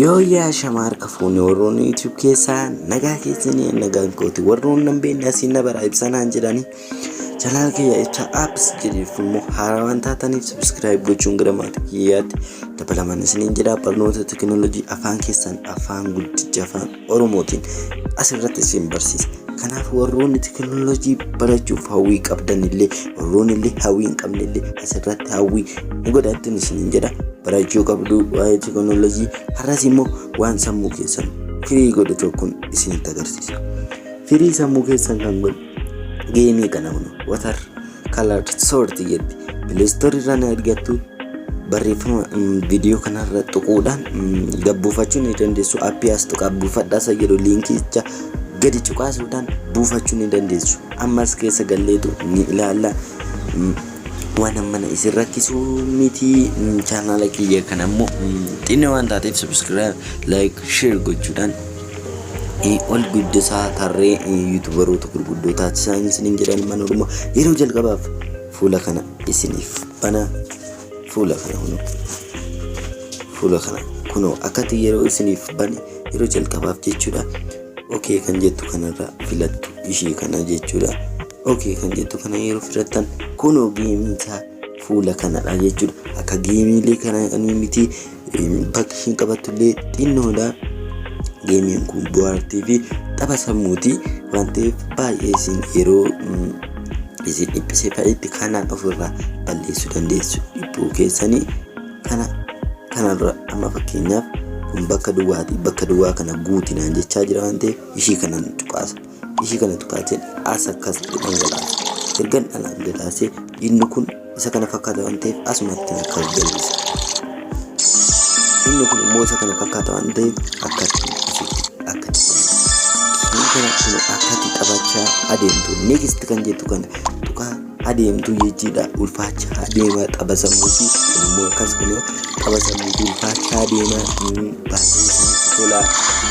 Yoo yaa shamaar kafuun warroon YouTube keessaa nagaa keessanii nagaan kooti warroon nan beekne asiin na bara ibsanaan jedhanii channel kiyya Ibsa Apps jedhuuf immoo haarawaan taataniif subscribe gochuun gara maatii kiyyaatti dabalamaan isiniin jedha barnoota teknoolojii afaan keessan afaan guddicha afaan oromootiin asirratti isin barsiisa. Kanaaf warroonni teknoolojii barachuuf hawwii qabdan illee warroon illee hawwii hin qabne illee asirratti hawwii godhattan isiniin jedha. Barachuu qabdu waa'ee teknoolojii har'as immoo waan sammuu keessan firii godhu tokkoon isinitti agarsiisa. Firii sammuu keessan kan godhu geemii kana water colored sort jedhi Play Store irraa na argattu barreeffama viidiyoo kanarra tuquudhaan gabbuufachuu ni dandeessu. Appii as tuqaa buufadhaa jedhu liinkicha gadi cuqaasuudhaan buufachuu ni dandeessu. Ammas keessa galleetu ni ilaalla. Waan ammana isin rakkisu miti channel kiyya kana immoo xinnoo waan taateef subscribe like share gochuudhaan ol guddisaa tarree youtuberoota gurguddoo taasisan isiniin jedhan mana oromoo yeroo jalqabaaf fuula kana isiniif bana fuula kana kunoo akkati yeroo isiniif bane yeroo jalqabaaf jechuudha. Okay kan jettu kanarra filattu ishii kana jechuudha. Okay kan jettu kana yeroo filattan kunoo geemiinsaa fuula kanadha jechuudha. Akka geemiilee kana miti bakka hin qabattullee xinnoodha. Geemiin kun bohaartii fi tapha sammuuti waan ta'eef baay'ee isin yeroo isin dhiphisee fa'itti kanaan ofirraa balleessuu dandeessu. Dhiphuu keessanii kanarra amma fakkeenyaaf kun bakka duwwaati. Bakka duwwaa kana guutinaan jechaa jira waan ta'eef ishii kanan tuqaasa. Ishii kana tuqaateen as akkasitti dhangalaasa. Ergan dhangalaasee inni kun isa kana fakkaata waan ta'eef asumatti akkas jal'isa. Inni kun immoo isa kana fakkaata waan ta'eef akkatti taphachaa adeemtu. Next kan jettu kana tuqaa adeemtu jechuudha. Ulfaachaa adeemaa tapha sammuuti. Immoo akkas kun tapha sammuuti ulfaachaa adeemaa baay'ee tola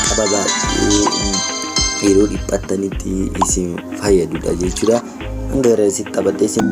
tapha baay'ee yeroo dhiphattanitti isin fayyadudha jechuudha. Hanga gara isitti taphattee isin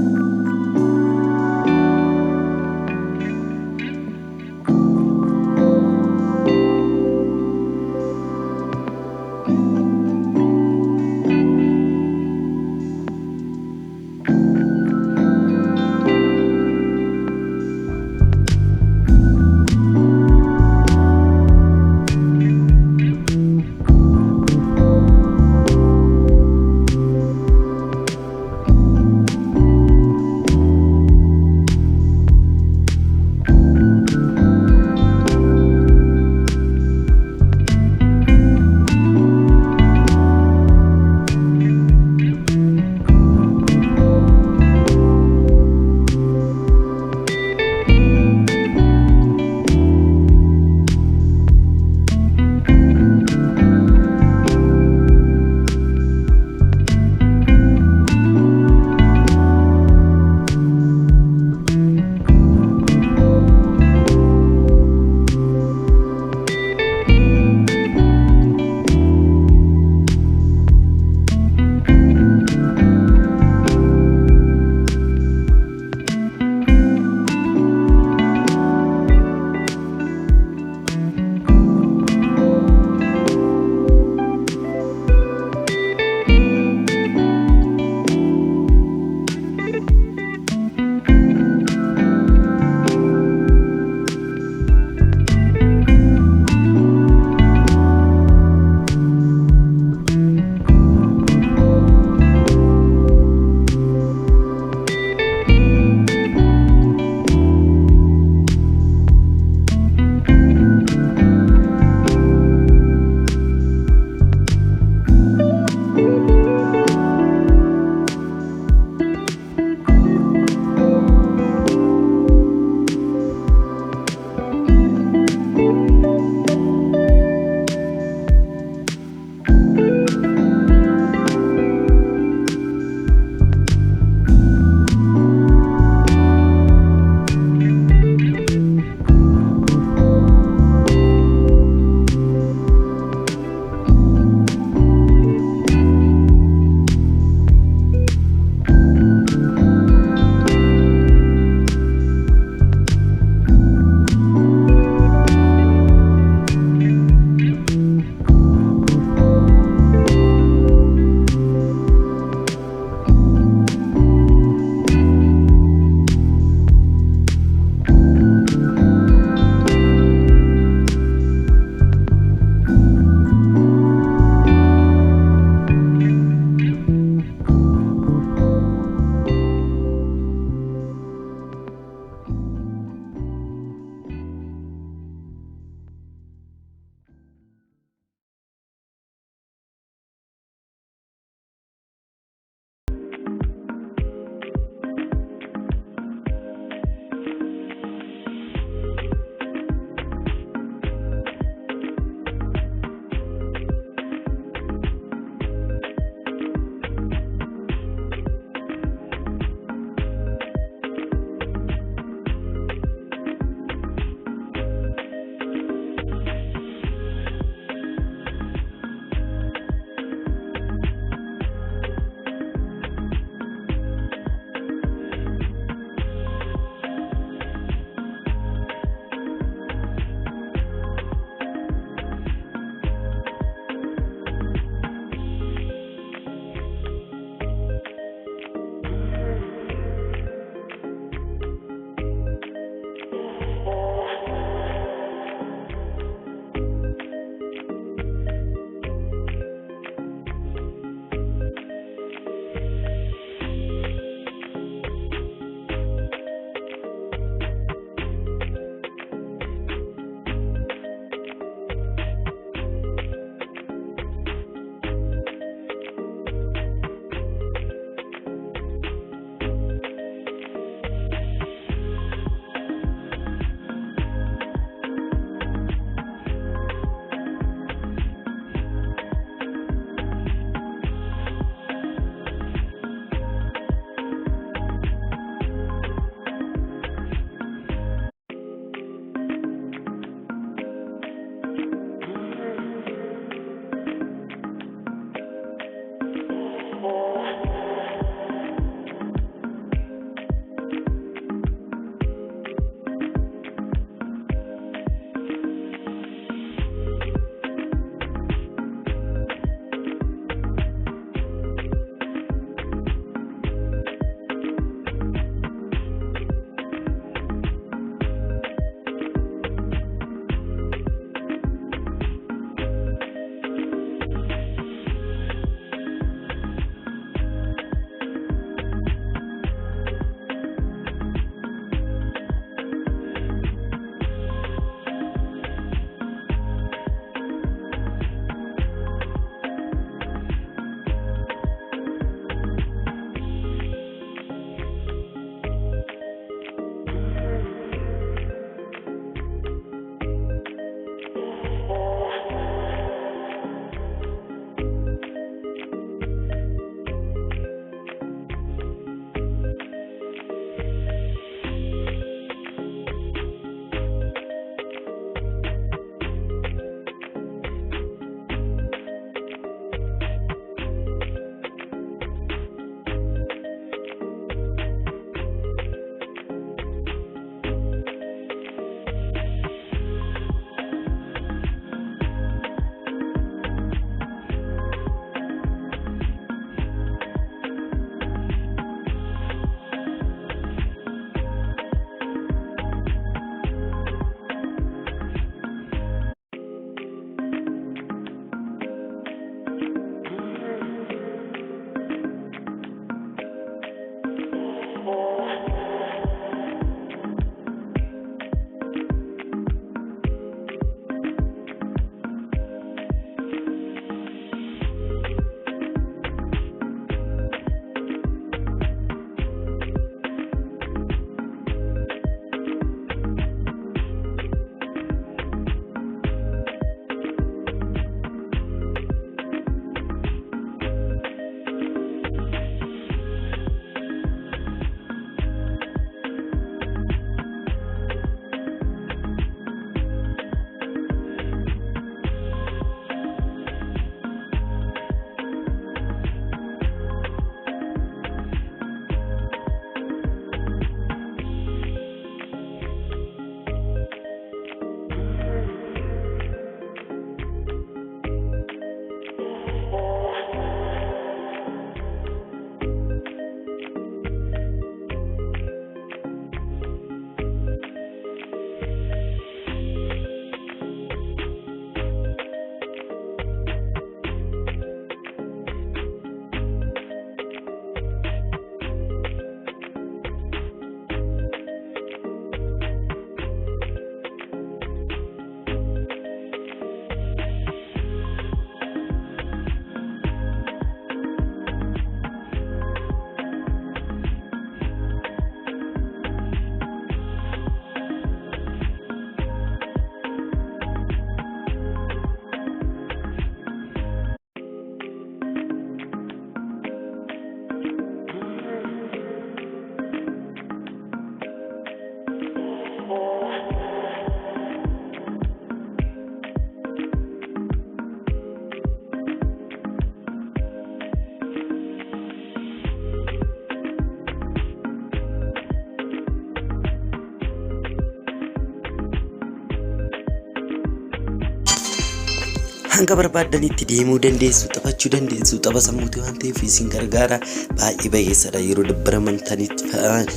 hanga barbaadanitti deemuu dandeessu, taphachuu dandeessu. Tapha sammuutii waan ta'eef isin gargaara. Baay'ee baay'eessadha. Yeroo dabbaramtanitti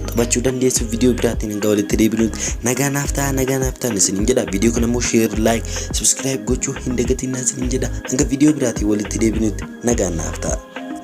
taphachuu dandeessu. Viidiyoo biraatiin hanga walitti deebinutti nagaan haftaa isinin jedha. Viidiyoo kana immoo share, like, subscribe gochuu hin dagatinaa isinin jedha. Hanga viidiyoo biraatiin walitti deebinutti nagaan haftaa.